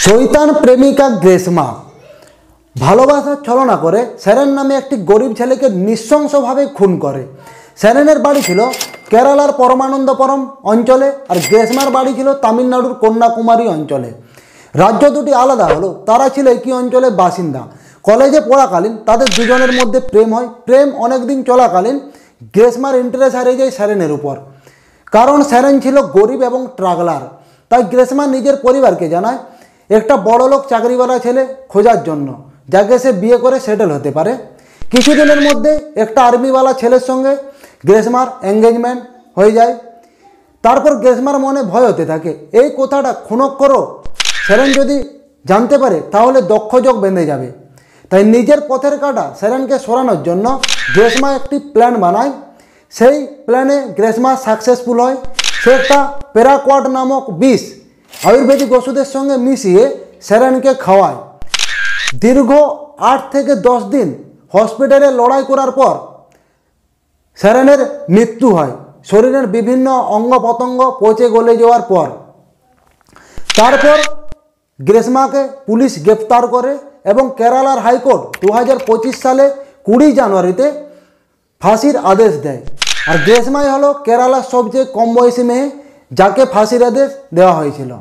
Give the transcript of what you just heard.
শয়তান প্রেমিকা গ্রেসমা ভালোবাসার ছলনা করে সেরেন নামে একটি গরিব ছেলেকে নৃশংসভাবে খুন করে। সেরেনের বাড়ি ছিল কেরালার পরমানন্দপুরম অঞ্চলে আর গ্রেসমার বাড়ি ছিল তামিলনাড়ুর কন্যাকুমারী অঞ্চলে। রাজ্য দুটি আলাদা হলো, তারা ছিল একই অঞ্চলের বাসিন্দা। কলেজে পড়াকালীন তাদের দুজনের মধ্যে প্রেম হয়। প্রেম অনেক দিন চলাকালীন গ্রেসমার ইন্টারেস্ট হারিয়ে যায় সেরেনের উপর, কারণ সেরেন ছিল গরিব এবং ট্রাগলার। তাই গ্রেসমা নিজের পরিবারকে জানায় একটা বড়লোক চাকরিওয়ালা ছেলে খোঁজার জন্য, যাকে সে বিয়ে করে সেটেল হতে পারে। কিছুদিনের মধ্যে একটা আর্মিওয়ালা ছেলের সঙ্গে গ্রেসমার এঙ্গেজমেন্ট হয়ে যায়। তারপর গ্রেসমার মনে ভয় হতে থাকে, এই কথাটা ক্ষণক্ষরও সেরেন যদি জানতে পারে তাহলে দক্ষযোগ বেঁধে যাবে। তাই নিজের পথের কাঁটা সেরেনকে সরানোর জন্য গ্রেসমা একটি প্ল্যান বানায়। সেই প্ল্যানে গ্রেসমা সাকসেসফুল হয়। সে একটা প্যারাকোয়াড নামক বিষ আয়ুর্বেদিক ওষুধের সঙ্গে মিশিয়ে সেরেনকে খাওয়ায়। দীর্ঘ 8 থেকে 10 দিন হসপিটালে লড়াই করার পর সেরেনের মৃত্যু হয়, শরীরের বিভিন্ন অঙ্গ প্রত্যঙ্গ পচে গলে যাওয়ার পর। তারপর গ্রেসমাকে পুলিশ গ্রেফতার করে এবং কেরালার হাইকোর্ট 2025 সালে 20 জানুয়ারিতে ফাঁসির আদেশ দেয়। আর গ্রেসমাই হলো কেরালার সবচেয়ে কম বয়সী মেয়ে যাকে ফাঁসির আদেশ দেওয়া হয়েছিল।